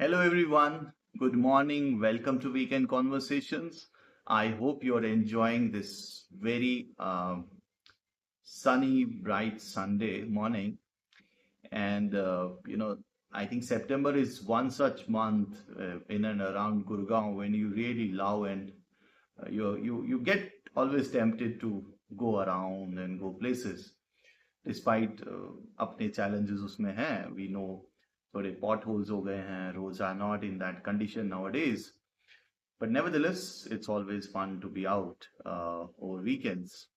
Hello, everyone. Good morning. Welcome to Weekend Conversations. I hope you're enjoying this very sunny, bright Sunday morning. And, I think September is one such month in and around Gurgaon when you really love and you get always tempted to go around and go places. Despite अपने challenges उसमें हैं, we know थोड़े potholes हो गए हैं, roads are not in that condition nowadays. But nevertheless, it's always fun to be out over weekends.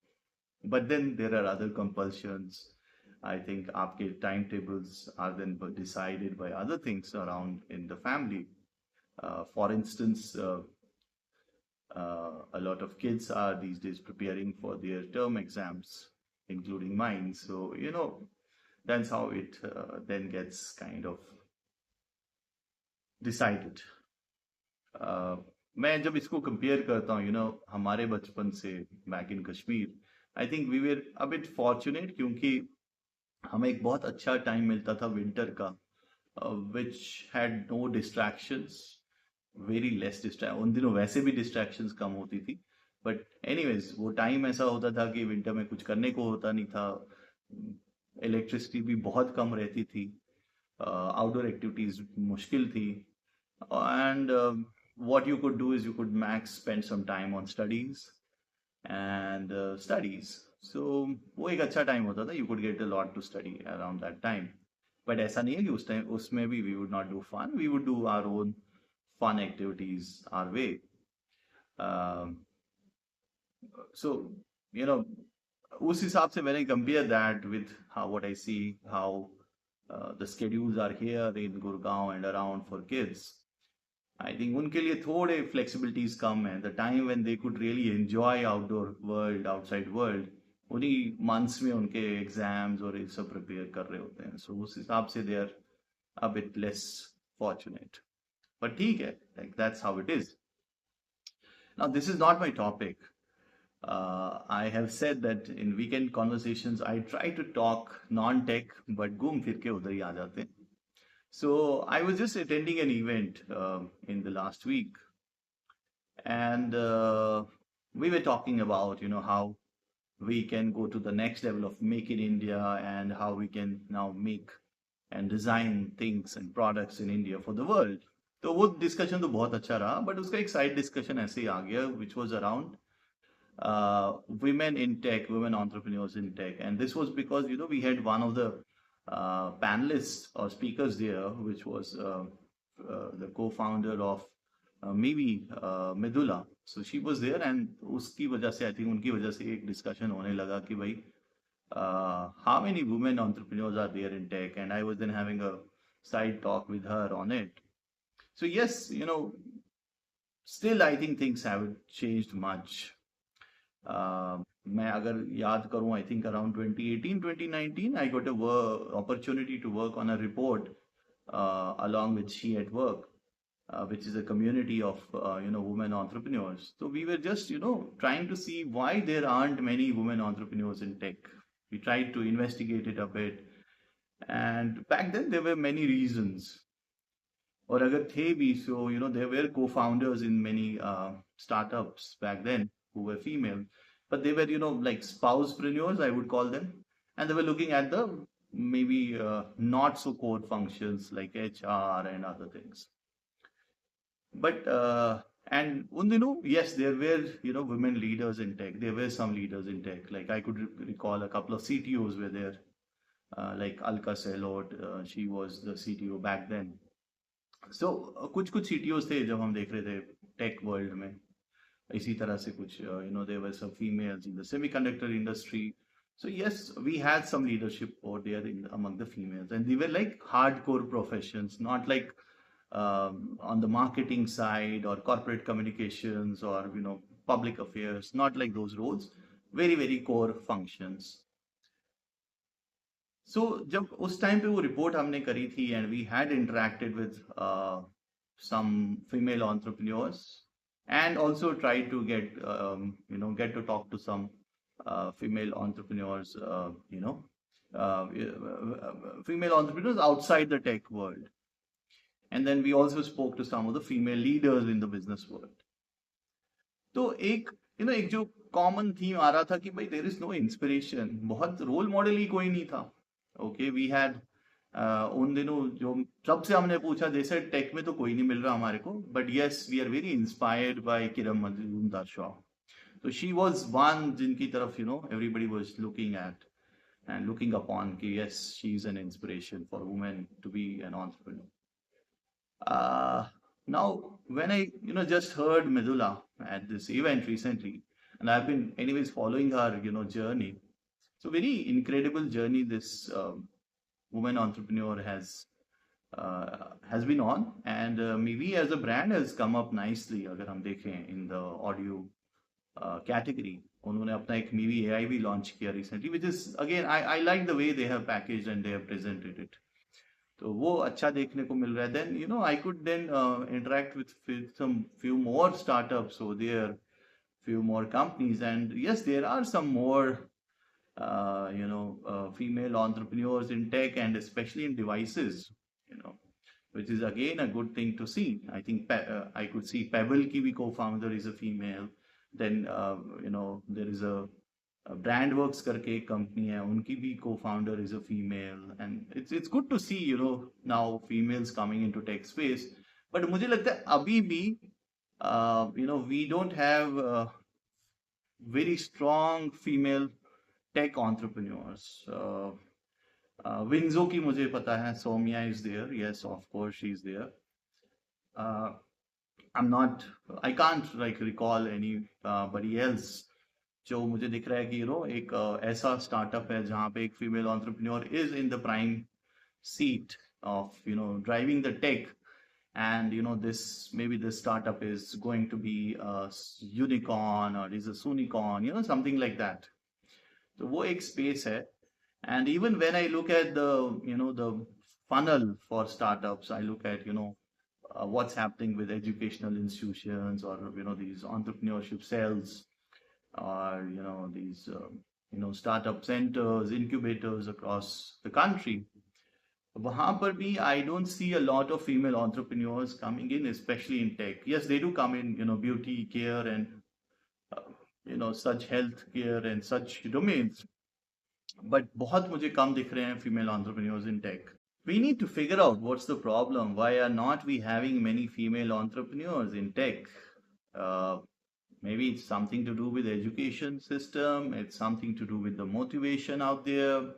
But then there are other compulsions. I think आपके timetables are then decided by other things around in the family. For instance, a lot of kids are these days preparing for their term exams, including mine. So, that's how it then gets kind of decided. मैं जब इसको compare करता हूँ हमारे बचपन से back in Kashmir I think we were a bit fortunate क्योंकि हमें एक बहुत अच्छा टाइम मिलता था विंटर का which had no distractions very less distract उन दिनों वैसे भी डिस्ट्रैक्शंस कम होती थी बट एनीवेज वो टाइम ऐसा होता था कि विंटर में कुछ करने को होता नहीं था इलेक्ट्रिसिटी भी बहुत कम रहती थी आउटडोर एक्टिविटीज मुश्किल थी and what you could do is you could max spend some time on studies and studies so वो एक अच्छा टाइम होता था you could get a lot to study around that time but ऐसा नहीं है कि उस टाइम उसमें भी we would not do fun we would do our own fun activities our way um, so you know उस हिसाब से मैंने compare that with how what I see how the schedules are here in Gurgaon and around for kids I think उनके लिए थोड़े flexibilities कम है the time when they could really enjoy outdoor world outside world उन्हीं months में उनके exams और ये सब prepare कर रहे होते हैं so उस हिसाब से they are a bit less fortunate but ठीक है like that's how it is now this is not my topic I have said that in weekend conversations I try to talk non-tech but घूम फिर के उधर ही आ जाते हैं So I was just attending an event in the last week, and we were talking about, how we can go to the next level of Make in India and how we can now make and design things and products in India for the world. तो वो discussion तो बहुत अच्छा रहा but उसका एक side discussion ऐसे ही आ गया which was around women in tech, women entrepreneurs in tech. And this was because, we had one of the panelists or speakers there, which was the co-founder of maybe Medula. So she was there and उसकी वजह से, I think उनकी वजह से एक discussion होने लगा कि भाई how many women entrepreneurs are there in tech? And I was then having a side talk with her on it. So yes, still I think things haven't changed much. मैं अगर याद करूं I think around 2018 2019 I got a opportunity to work on a report along with She at Work which is a community of women entrepreneurs so we were just trying to see why there aren't many women entrepreneurs in tech we tried to investigate it a bit and back then there were many reasons और अगर थे भी so there were co-founders in many startups back then who were female but they were like spousepreneurs I would call them and they were looking at the maybe not so core functions like HR and other things but and yes there were women leaders in tech there were some leaders in tech like I could recall a couple of CTOs were there like Alka Selot she was the CTO back then so कुछ कुछ CTOs थे जब हम देख रहे थे tech world में इसी तरह से कुछ there were some females in the semiconductor industry so yes we had some leadership over there among the females and they were like hardcore professions not like on the marketing side or corporate communications or public affairs not like those roles very very core functions so जब उस time पे वो report हमने करी थी and we had interacted with some female entrepreneurs and also try to get to talk to some female entrepreneurs female entrepreneurs outside the tech world and then we also spoke to some of the female leaders in the business world. तो एक एक जो common theme आ रहा था कि भाई there is know inspiration, बहुत role model ही कोई नहीं था. ओके, वी हैड उन दिनों जो सबसे हमने पूछा, जैसे टेक में तो कोई नहीं मिल रहा हमारे को, but yes we are very inspired by Kiran Mazumdar Shaw. तो शी वाज वन जिनकी तरफ everybody was looking at and looking upon कि yes, she is an inspiration for women to be an entrepreneur. Now, when I just heard Medula at this event recently, and I've been anyways following her journey. So very incredible journey this woman entrepreneur has been on, and maybe as a brand has come up nicely. अगर हम देखें in the audio category, उन्होंने अपना एक Mivi AI भी launch किया recently, which is again I like the way they have packaged and they have presented it. तो वो अच्छा देखने को मिल रहा है. Then I could then interact with some few more startups over there, few more companies, and yes, there are some more female entrepreneurs in tech and especially in devices, which is again a good thing to see. I think I could see Pebble ki bhi co-founder is a female. Then there is a Brandworks करके एक company है, उनकी भी co-founder is a female, and it's good to see now females coming into tech space. But मुझे लगता है अभी भी we don't have very strong female tech entrepreneurs. Winzo की मुझे पता है, Soumya is there, yes, of course she is there. I can't recall anybody else जो मुझे दिख रहा है कि एक ऐसा स्टार्टअप है जहाँ पे एक female entrepreneur is in the prime seat of driving the tech, and this startup is going to be a unicorn or is a sunicorn, something like that. So वो एक space है. And even when I look at the funnel for startups, I look at what's happening with educational institutions or these entrepreneurship cells, or these startup centers, incubators across the country. वहाँ पर भी I don't see a lot of female entrepreneurs coming in, especially in tech. Yes, they do come in beauty care and such health care and such domains, but बहुत मुझे कम दिख रहे हैं female entrepreneurs in tech. We need to figure out what's the problem. Why are not we having many female entrepreneurs in tech? Maybe it's something to do with the education system. It's something to do with the motivation out there.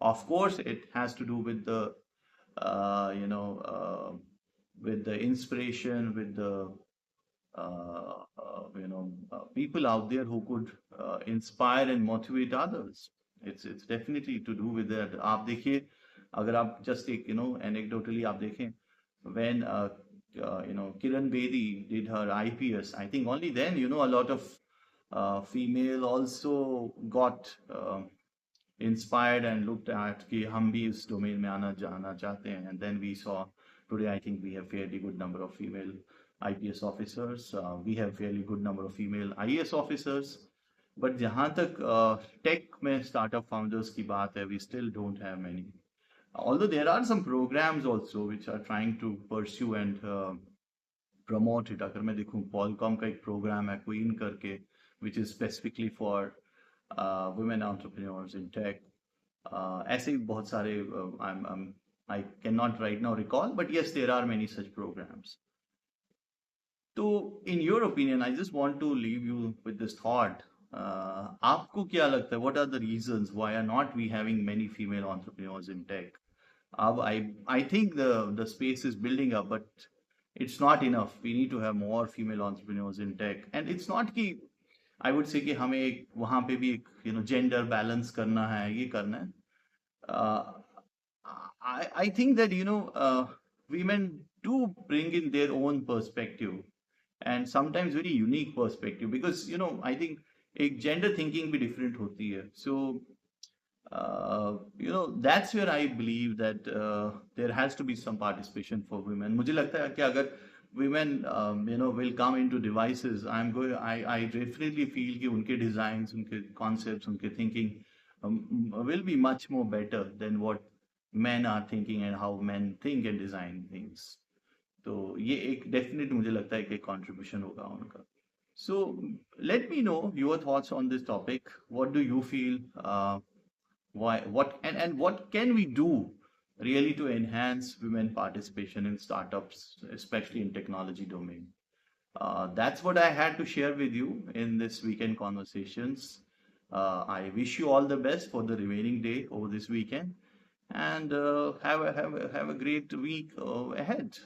Of course, it has to do with the, with the inspiration, with the, people out there who could inspire and motivate others. It's definitely to do with that. आप देखिए, अगर आप just एक anecdotally आप देखें, when Kiran Bedi did her IPS, I think only then a lot of female also got inspired and looked at कि हम भी इस domain में आना जाना चाहते हैं. And then we saw today, I think we have fairly good number of female IPS officers. We have fairly good number of female IAS officers. But जहाँ तक tech में startup founders की बात है, we still don't have many. Although there are some programs also which are trying to pursue and promote it. अगर मैं देखूँ Qualcomm का एक program है Queen करके, which is specifically for women entrepreneurs in tech. ऐसे ही बहुत सारे I cannot right now recall, but yes, there are many such programs. So, in your opinion, I just want to leave you with this thought. आपको क्या लगता है? What are the reasons why are not we having many female entrepreneurs in tech? I think the space is building up, but it's not enough. We need to have more female entrepreneurs in tech, and it's not कि I would say कि हमें एक वहाँ पे भी एक gender balance करना है, ये करना है. I think that women do bring in their own perspective, and sometimes very unique perspective, because I think एक gender thinking भी different होती है. So that's where I believe that there has to be some participation for women. मुझे लगता है कि अगर women will come into devices, I definitely feel कि उनके designs, उनके concepts, उनके thinking will be much more better than what men are thinking and how men think and design things. तो ये एक डेफिनेट मुझे लगता है कि कंट्रीब्यूशन होगा उनका. So let me know your thoughts on this topic. What do you feel? Why? What and what can we do really to enhance women participation in startups, especially in technology domain? That's what I had to share with you in this weekend conversations. I wish you all the best for the remaining day over this weekend, and have a great week ahead.